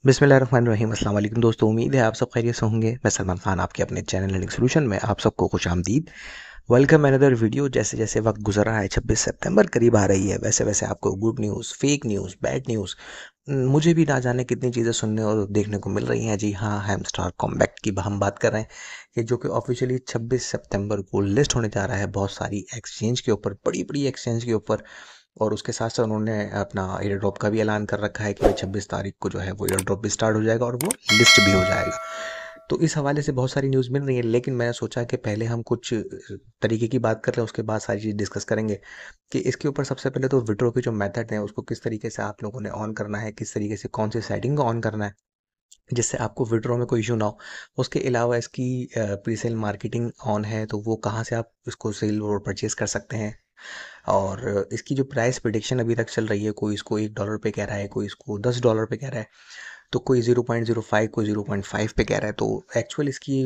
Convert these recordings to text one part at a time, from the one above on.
बिस्मिल्लाहिर्रहमानिर्रहीम। अस्सलाम वालेकुम दोस्तों, उम्मीद है आप सब खैरियत से होंगे। मैं सलमान खान आपके अपने चैनल लर्निंग सोल्यूशन में आप सबको खुशामदीद। Welcome another video. जैसे जैसे वक्त गुजर रहा है, 26 सितंबर करीब आ रही है, वैसे वैसे आपको good news, fake news, bad news, मुझे भी ना जाने कितनी चीज़ें सुनने और देखने को मिल रही हैं। जी हाँ, हैमस्टार कॉम्बैक्ट की हम बात कर रहे हैं कि जो कि ऑफिशियली 26 सितंबर को लिस्ट होने जा रहा है बहुत सारी एक्सचेंज के ऊपर, बड़ी बड़ी एक्सचेंज के ऊपर। और उसके साथ साथ उन्होंने अपना एयर ड्रॉप का भी ऐलान कर रखा है कि भाई 26 तारीख को जो है वो एयर ड्रॉप भी स्टार्ट हो जाएगा और वो लिस्ट भी हो जाएगा। तो इस हवाले से बहुत सारी न्यूज़ मिल रही है, लेकिन मैंने सोचा कि पहले हम कुछ तरीके की बात कर लें, उसके बाद सारी चीज़ डिस्कस करेंगे कि इसके ऊपर सबसे पहले तो विड्रॉ की जो मेथड है उसको किस तरीके से आप लोगों ने ऑन करना है, किस तरीके से कौन सी सेटिंग को ऑन करना है जिससे आपको विड्रॉ में कोई इशू ना हो। उसके अलावा इसकी प्री सेल मार्केटिंग ऑन है तो वो कहाँ से आप इसको सेल और परचेज कर सकते हैं। और इसकी जो प्राइस प्रिडिक्शन अभी तक चल रही है, कोई इसको $1 पे कह रहा है, कोई इसको $10 पे कह रहा है, तो कोई 0.05, कोई 0.5 पे कह रहा है। तो एक्चुअल इसकी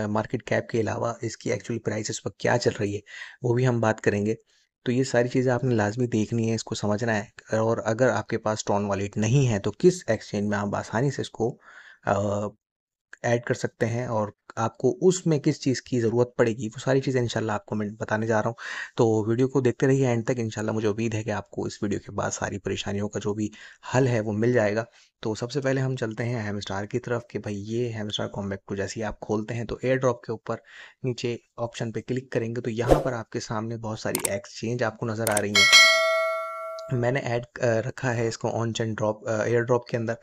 मार्केट कैप के अलावा इसकी एक्चुअल प्राइस इस वक्त क्या चल रही है वो भी हम बात करेंगे। तो ये सारी चीज़ें आपने लाजमी देखनी है, इसको समझना है। और अगर आपके पास ट्रॉन वॉलेट नहीं है तो किस एक्सचेंज में आप आसानी से इसको ऐड कर सकते हैं और आपको उसमें किस चीज़ की ज़रूरत पड़ेगी, वो सारी चीज़ें इंशाल्लाह आपको मैं बताने जा रहा हूँ। तो वीडियो को देखते रहिए एंड तक। इंशाल्लाह मुझे उम्मीद है कि आपको इस वीडियो के बाद सारी परेशानियों का जो भी हल है वो मिल जाएगा। तो सबसे पहले हम चलते हैं हैमस्टार की तरफ कि भाई ये हैमस्टार कॉम्बैक्ट को जैसे ही आप खोलते हैं तो एयर ड्रॉप के ऊपर नीचे ऑप्शन पे क्लिक करेंगे तो यहाँ पर आपके सामने बहुत सारी एक्सचेंज आपको नज़र आ रही हैं। मैंने ऐड रखा है इसको on chain drop air drop के अंदर।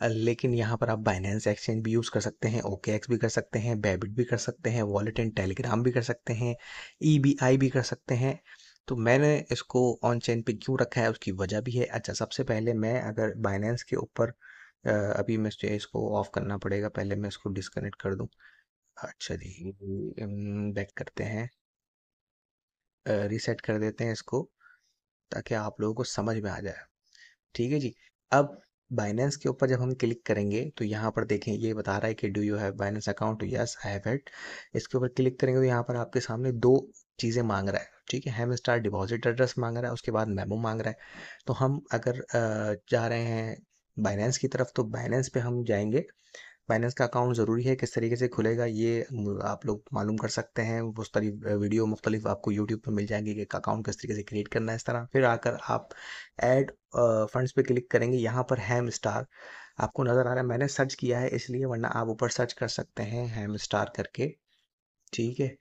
लेकिन यहाँ पर आप बाइनेंस एक्सचेंज भी यूज़ कर सकते हैं, OKX भी कर सकते हैं, बेबिट भी कर सकते हैं, वॉलेट एंड टेलीग्राम भी कर सकते हैं, EBI भी कर सकते हैं। तो मैंने इसको ऑन चेन पे क्यों रखा है उसकी वजह भी है। अच्छा, सबसे पहले मैं अगर बाइनेंस के ऊपर अभी मुझे इसको ऑफ करना पड़ेगा, पहले मैं इसको डिस्कनेक्ट कर दूं। अच्छा जी, बैक करते हैं, रीसेट कर देते हैं इसको ताकि आप लोगों को समझ में आ जाए। ठीक है जी। अब बाइनेंस के ऊपर जब हम क्लिक करेंगे तो यहाँ पर देखें ये बता रहा है कि do you have Binance account, yes I have it. इसके ऊपर क्लिक करेंगे तो यहाँ पर आपके सामने दो चीज़ें मांग रहा है। ठीक है, हैम स्टार डिपॉजिट एड्रेस मांग रहा है, उसके बाद मेमो मांग रहा है। तो हम अगर जा रहे हैं बाइनेंस की तरफ तो बाइनेंस पे हम जाएंगे। बाइनेंस का अकाउंट ज़रूरी है, किस तरीके से खुलेगा ये आप लोग मालूम कर सकते हैं। उस तरह वीडियो मुख्तलिफ आपको यूट्यूब पर मिल जाएंगे कि अकाउंट किस तरीके से क्रिएट करना है। इस तरह फिर आकर आप ऐड फंड्स पे क्लिक करेंगे। यहाँ पर हैम स्टार आपको नज़र आ रहा है, मैंने सर्च किया है इसलिए, वरना आप ऊपर सर्च कर सकते हैं हैम स्टार करके। ठीक है,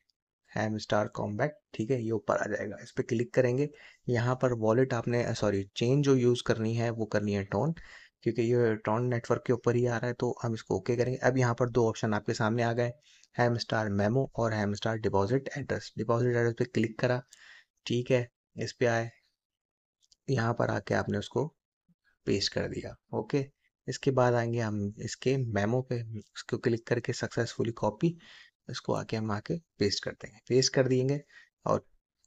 हैम स्टार कॉम्बैक्ट, ठीक है, ये ऊपर आ जाएगा। इस पर क्लिक करेंगे। यहाँ पर वॉलेट आपने सॉरी चेन जो यूज़ करनी है वो करनी है टोन, क्योंकि ये टोन नेटवर्क के ऊपर ही आ रहा है। तो हम इसको ओके करेंगे। अब यहाँ पर दो ऑप्शन आपके सामने आ गए, हैम स्टार मेमो और hamster deposit address. Deposit address पे क्लिक करा, ठीक है, इस पे आए, यहाँ पर आके आपने उसको पेस्ट कर दिया। ओके, इसके बाद आएंगे हम इसके मेमो पे, इसको क्लिक करके सक्सेसफुली कॉपी, इसको आके हम आके पेस्ट कर देंगे। पेस्ट कर देंगे और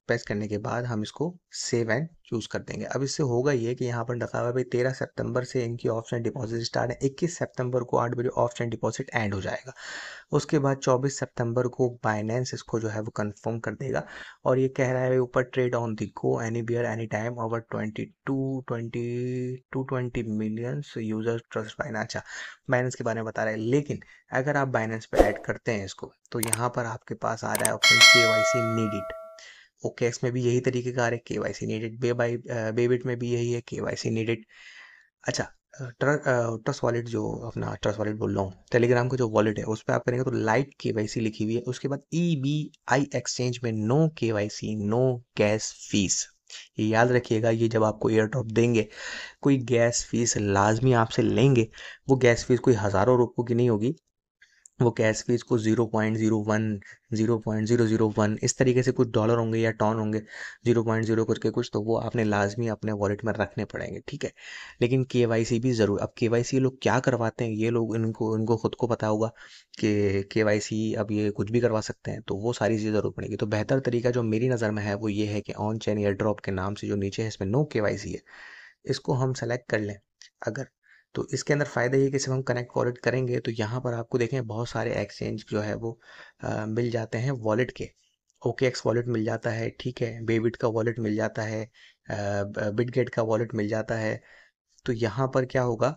पेस्ट करने के बाद हम इसको सेव एंड चूज कर देंगे। अब इससे होगा ये कि यहाँ पर लिखा हुआ है भाई 13 सितंबर से इनकी ऑप्शन डिपॉजिट स्टार्ट है, 21 सितंबर को 8 बजे ऑप्शन डिपॉजिट एंड हो जाएगा। उसके बाद 24 सितंबर को बाइनेंस इसको जो है वो कंफर्म कर देगा। और ये कह रहा है ऊपर trade on the go anywhere any time over 220 millions user trust Binance. अच्छा, बाइनेंस के बारे में बता रहा है, लेकिन अगर आप बाइनेंस पे ऐड करते हैं इसको तो यहाँ पर आपके पास आ रहा है ऑप्शन KYC नीडिड। OKX में भी यही तरीके का आ रहा है, KYC नीडेड। बेबिट में भी यही है, KYC नीडेड। अच्छा, ट्रस्ट वॉलेट जो अपना ट्रस्ट वॉलेट बोल रहा हूँ, टेलीग्राम का जो वॉलेट है उस पर आप करेंगे तो लाइट KYC लिखी हुई है। उसके बाद EBI एक्सचेंज में no KYC, no gas fees. ये याद रखिएगा, ये जब आपको एयर ड्रॉप देंगे कोई गैस फीस लाजमी आपसे लेंगे। वो गैस फीस कोई हज़ारों रुपयों की नहीं होगी, वो गैस फीस को 0.01, 0.001 इस तरीके से कुछ डॉलर होंगे या टॉन होंगे, 0.0 करके कुछ, तो वो आपने लाजमी अपने वॉलेट में रखने पड़ेंगे। ठीक है, लेकिन KYC भी ज़रूर। अब KYC लोग क्या करवाते हैं, ये लोग इनको इनको खुद को पता होगा कि KYC अब ये कुछ भी करवा सकते हैं, तो वो सारी चीज़ ज़रूर पड़ेगी। तो बेहतर तरीका जो मेरी नज़र में है वो ये है कि ऑन चेन एयर ड्रॉप के नाम से जो नीचे है इसमें नो KYC है, इसको हम सेलेक्ट कर लें अगर। तो इसके अंदर फ़ायदा ये कि जब हम कनेक्ट वॉलेट करेंगे तो यहाँ पर आपको देखें बहुत सारे एक्सचेंज जो है वो मिल जाते हैं वॉलेट के। OKX वॉलेट मिल जाता है, ठीक है, बेबिट का वॉलेट मिल जाता है, बिटगेट का वॉलेट मिल जाता है। तो यहाँ पर क्या होगा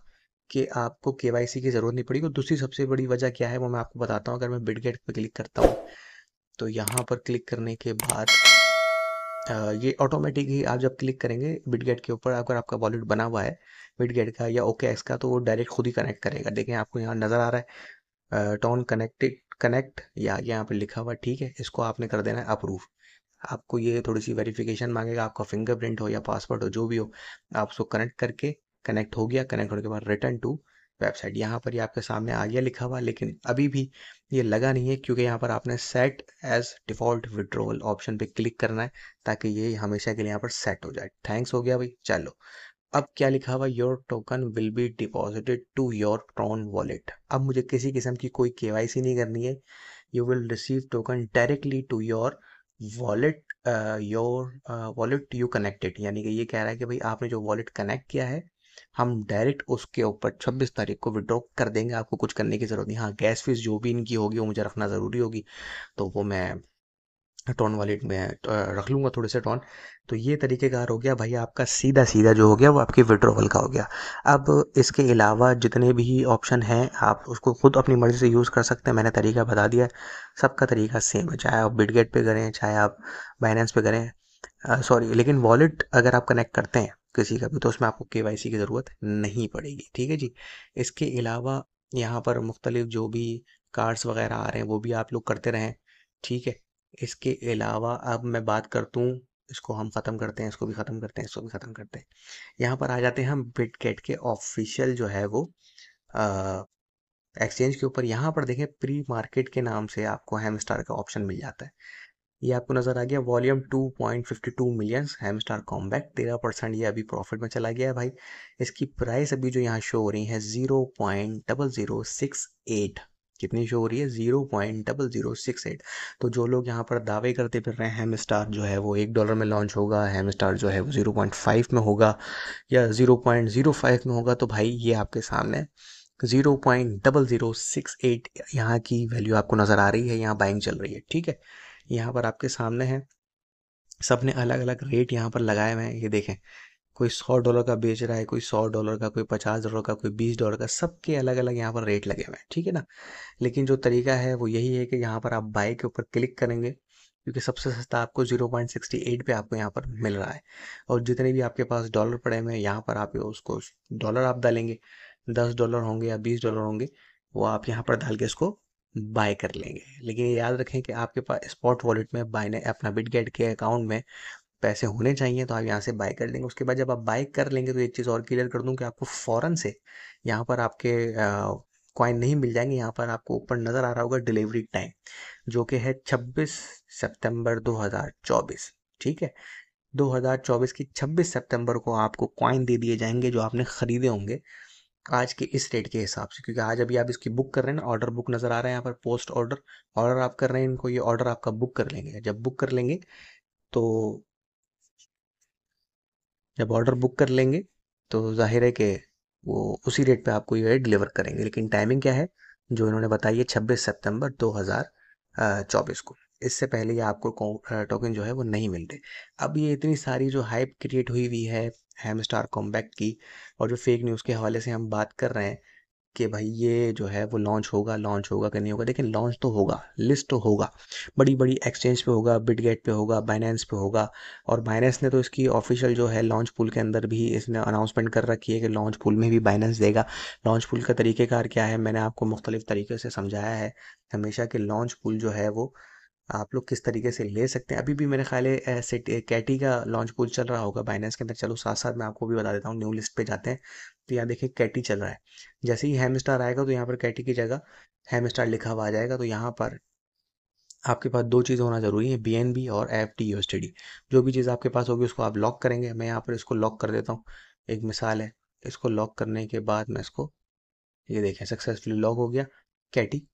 कि आपको केवाईसी की ज़रूरत नहीं पड़ेगी। और दूसरी सबसे बड़ी वजह क्या है वो मैं आपको बताता हूँ। अगर मैं बिटगेट पे क्लिक करता हूँ तो यहाँ पर क्लिक करने के बाद ये ऑटोमेटिक ही आप जब क्लिक करेंगे बिटगेट के ऊपर, अगर आपका वॉलेट बना हुआ है बिटगेट का या OKX का, तो वो डायरेक्ट खुद ही कनेक्ट करेगा। देखें आपको यहाँ नज़र आ रहा है टोन कनेक्टेड कनेक्ट, या यहाँ पे लिखा हुआ है, ठीक है। इसको आपने कर देना है अप्रूव। आपको ये थोड़ी सी वेरिफिकेशन मांगेगा, आपका फिंगरप्रिंट हो या पासवर्ड हो जो भी हो, आप उसको कनेक्ट करके, कनेक्ट हो गया, कनेक्ट होने के बाद रिटर्न टू वेबसाइट, यहाँ पर ये आपके सामने आ गया लिखा हुआ। लेकिन अभी भी ये लगा नहीं है, क्योंकि यहाँ पर आपने set as default withdrawal option पे क्लिक करना है ताकि ये हमेशा के लिए यहाँ पर सेट हो जाए। थैंक्स हो गया भाई। चलो, अब क्या लिखा हुआ, your token will be deposited to your Tron wallet. अब मुझे किसी किस्म की कोई केवाईसी नहीं करनी है। You will receive token directly to your wallet, your wallet you connected. यानी कि ये कह रहा है कि भाई आपने जो वॉलेट कनेक्ट किया है, हम डायरेक्ट उसके ऊपर 26 तारीख को विड्रॉ कर देंगे। आपको कुछ करने की ज़रूरत नहीं। हाँ, गैस फीस जो भी इनकी होगी वो मुझे रखना ज़रूरी होगी, तो वो मैं टॉन वॉलेट में रख लूँगा थोड़े से टॉन। तो ये तरीक़ेकार हो गया भाई आपका, सीधा सीधा जो हो गया वो आपकी विड्रॉवल का हो गया। अब इसके अलावा जितने भी ऑप्शन हैं आप उसको खुद अपनी मर्ज़ी से यूज़ कर सकते हैं। मैंने तरीका बता दिया है, सबका तरीका सेम है, चाहे आप बिटगेट पे करें चाहे आप बाइनेंस पे करें। सॉरी, लेकिन वॉलेट अगर आप कनेक्ट करते हैं किसी का भी तो उसमें आपको केवाईसी की ज़रूरत नहीं पड़ेगी, ठीक है जी। इसके अलावा यहाँ पर मुख्तलिफ जो भी कार्ड्स वगैरह आ रहे हैं वो भी आप लोग करते रहें, ठीक है। इसके अलावा अब मैं बात करता हूँ, इसको हम ख़त्म करते हैं, इसको भी ख़त्म करते हैं, इसको भी ख़त्म करते हैं। यहाँ पर आ जाते हैं हम बिटगेट के ऑफिशियल जो है वो एक्सचेंज के ऊपर। यहाँ पर देखें प्री मार्केट के नाम से आपको हैमस्टार का ऑप्शन मिल जाता है। ये आपको नज़र आ गया, वॉल्यूम 2.52 मिलियंस हैमस्टार कॉम्बैट, 13% ये अभी प्रॉफिट में चला गया है भाई। इसकी प्राइस अभी जो यहाँ शो हो रही है 0.0068, कितनी शो हो रही है, 0.0068। तो जो लोग यहाँ पर दावे करते फिर रहे हैं हैमस्टार जो है वो $1 में लॉन्च होगा, हैमस्टार जो है वो 0.5 में होगा या 0.05 में होगा, तो भाई ये आपके सामने 0.0068 यहाँ की वैल्यू आपको नज़र आ रही है, यहाँ बाइंग चल रही है, ठीक है। यहाँ पर आपके सामने है, सब ने अलग अलग रेट यहाँ पर लगाए हुए हैं। ये देखें, कोई $100 का बेच रहा है, कोई $100 का, कोई $50 का, कोई $20 का, सबके अलग अलग यहाँ पर रेट लगे हुए हैं, ठीक है ना। लेकिन जो तरीका है वो यही है कि यहाँ पर आप बाय के ऊपर क्लिक करेंगे, क्योंकि सबसे सस्ता आपको 0.68 पे आपको यहाँ पर मिल रहा है। और जितने भी आपके पास डॉलर पड़े हुए हैं यहाँ पर आप उसको डॉलर आप डालेंगे, $10 होंगे या $20 होंगे, वो आप यहाँ पर डाल के इसको बाय कर लेंगे। लेकिन ये याद रखें कि आपके पास स्पॉट वॉलेट में बाय ने अपना बिटगेट के अकाउंट में पैसे होने चाहिए, तो आप यहाँ से बाय कर लेंगे। उसके बाद जब आप बाय कर लेंगे तो एक चीज़ और क्लियर कर दूं कि आपको फ़ौरन से यहाँ पर आपके कॉइन नहीं मिल जाएंगे। यहाँ पर आपको ऊपर नज़र आ रहा होगा डिलीवरी टाइम, जो कि है 26 सितंबर 2024, ठीक है। 2024 की 26 सितंबर को आपको कॉइन दे दिए जाएंगे जो आपने ख़रीदे होंगे आज के इस रेट के हिसाब से। क्योंकि आज अभी आप इसकी बुक कर रहे हैं ना, ऑर्डर बुक नज़र आ रहा है यहाँ पर, पोस्ट ऑर्डर, ऑर्डर आप कर रहे हैं इनको, ये ऑर्डर आपका बुक कर लेंगे। जब बुक कर लेंगे तो जब ऑर्डर बुक कर लेंगे तो जाहिर है कि वो उसी रेट पे आपको ये डिलीवर करेंगे। लेकिन टाइमिंग क्या है जो इन्होंने बताई है, 26 सितंबर 2024 को। इससे पहले ये आपको टोकन जो है वो नहीं मिलते। अब ये इतनी सारी जो हाइप क्रिएट हुई हुई है हैमस्टार कॉम्बैट की, और जो फेक न्यूज़ के हवाले से हम बात कर रहे हैं कि भाई ये जो है वो लॉन्च होगा कि नहीं होगा, लेकिन लॉन्च तो होगा, लिस्ट तो होगा, बड़ी बड़ी एक्सचेंज पे होगा, बिटगेट पे होगा, बाइनेंस पे होगा। और बाइनेंस ने तो इसकी ऑफिशियल जो है लॉन्च पूल के अंदर भी इसने अनाउंसमेंट कर रखी है कि लॉन्च पूल में भी बाइनेंस देगा। लॉन्च पूल का तरीक़ेकार क्या है मैंने आपको मुख्तलिफ तरीके से समझाया है हमेशा, कि लॉन्च पूल जो है वो आप लोग किस तरीके से ले सकते हैं। अभी भी मेरे ख्याल है कैटी का लॉन्च पूल चल रहा होगा बाइनेंस के अंदर। चलो साथ साथ मैं आपको भी बता देता हूँ, न्यू लिस्ट पे जाते हैं तो यहाँ देखिए कैटी चल रहा है। जैसे ही हैमस्टार आएगा तो यहाँ पर कैटी की जगह हैमस्टार लिखा हुआ आ जाएगा। तो यहाँ पर आपके पास दो चीज़ होना ज़रूरी है, BNB और FTUSD। जो भी चीज़ आपके पास होगी उसको आप लॉक करेंगे। मैं यहाँ पर इसको लॉक कर देता हूँ, एक मिसाल है। इसको लॉक करने के बाद मैं इसको, ये देखें सक्सेसफुली लॉक हो गया कैटी।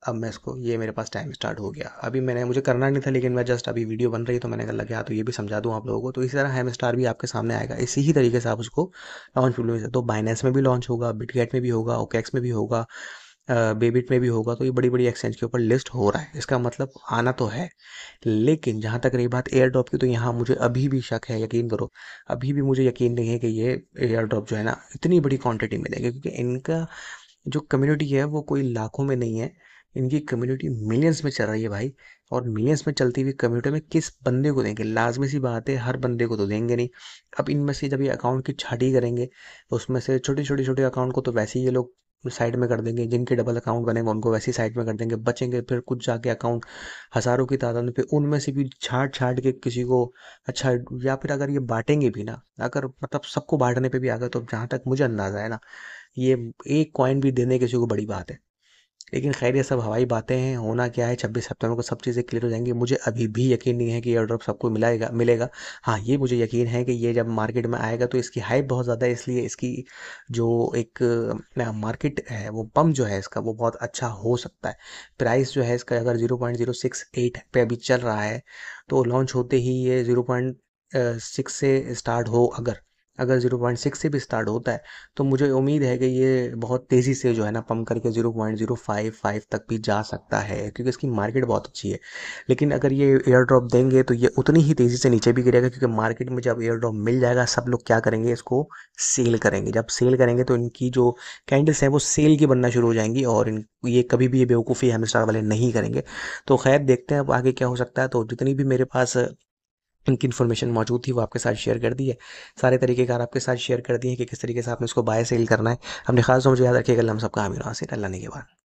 अब मैं इसको, ये मेरे पास टाइम स्टार्ट हो गया। अभी मुझे करना नहीं था, लेकिन मैं जस्ट अभी वीडियो बन रही तो मैंने कहा लगा तो ये भी समझा दूं आप लोगों को। तो इसी तरह हैमस्टार भी आपके सामने आएगा, इसी ही तरीके से आप उसको लॉन्च पूल में, तो बाइनेंस में भी लॉन्च होगा, बिटगेट में भी होगा, OKX में भी होगा, बेबिट में भी होगा, तो ये बड़ी बड़ी एक्सचेंज के ऊपर लिस्ट हो रहा है, इसका मतलब आना तो है। लेकिन जहाँ तक रही बात एयर ड्रॉप की, तो यहाँ मुझे अभी भी शक है, यकीन करो, अभी भी मुझे यकीन नहीं है कि ये एयर ड्रॉप जो है ना इतनी बड़ी क्वांटिटी में देंगे, क्योंकि इनका जो कम्युनिटी है वो कोई लाखों में नहीं है, इनकी कम्युनिटी मिलियंस में चल रही है भाई। और मिलियंस में चलती हुई कम्युनिटी में किस बंदे को देंगे? लाजमी सी बात है, हर बंदे को तो देंगे नहीं। अब इनमें से जब ये अकाउंट की छाटी करेंगे, तो उसमें से छोटे छोटे छोटे अकाउंट को तो वैसे ही ये लोग साइड में कर देंगे, जिनके डबल अकाउंट बनेंगे उनको वैसे ही साइड में कर देंगे, बचेंगे फिर कुछ जाके अकाउंट हज़ारों की तादाद में, फिर उनमें से भी छाट छाट के किसी को अच्छा। या फिर अगर ये बांटेंगे भी ना, अगर मतलब सबको बांटने पे भी आ गए, तो जहाँ तक मुझे अंदाज़ा है ना, ये एक कॉइन भी देने किसी को बड़ी बात है। लेकिन खैर ये सब हवाई बातें हैं, होना क्या है, 26 सितंबर को सब चीज़ें क्लियर हो जाएंगी। मुझे अभी भी यकीन नहीं है कि एयर ड्रॉप सबको मिलाएगा मिलेगा। हाँ, ये मुझे यकीन है कि ये जब मार्केट में आएगा तो इसकी हाइप बहुत ज़्यादा है, इसलिए इसकी जो एक मार्केट है, वो पम्प जो है इसका, वो बहुत अच्छा हो सकता है। प्राइस जो है इसका अगर 0.068 पे अभी चल रहा है, तो लॉन्च होते ही ये 0.6 से स्टार्ट हो, अगर 0.6 से भी स्टार्ट होता है, तो मुझे उम्मीद है कि ये बहुत तेज़ी से जो है ना पम्प करके 0.055 तक भी जा सकता है, क्योंकि इसकी मार्केट बहुत अच्छी है। लेकिन अगर ये एयर ड्रॉप देंगे तो ये उतनी ही तेज़ी से नीचे भी गिरेगा, क्योंकि मार्केट में जब एयर ड्रॉप मिल जाएगा, सब लोग क्या करेंगे, इसको सेल करेंगे। जब सेल करेंगे तो इनकी जो कैंडल्स हैं वो सेल की बनना शुरू हो जाएंगी, और ये कभी भी ये बेवकूफ़ी हमेशा वाले नहीं करेंगे। तो खैर देखते हैं अब आगे क्या हो सकता है। तो जितनी भी मेरे पास इनकी इन्फॉर्मेशन मौजूद थी वो आपके साथ शेयर कर दी है, सारे तरीक़ेकार आपके साथ शेयर कर दिए हैं कि किस तरीके से आपने इसको बाय सेल करना है। अपने खास तौर से मुझे याद रखिएगा, हम सबका आमीर नासिर, अल्लाह ने के बाद।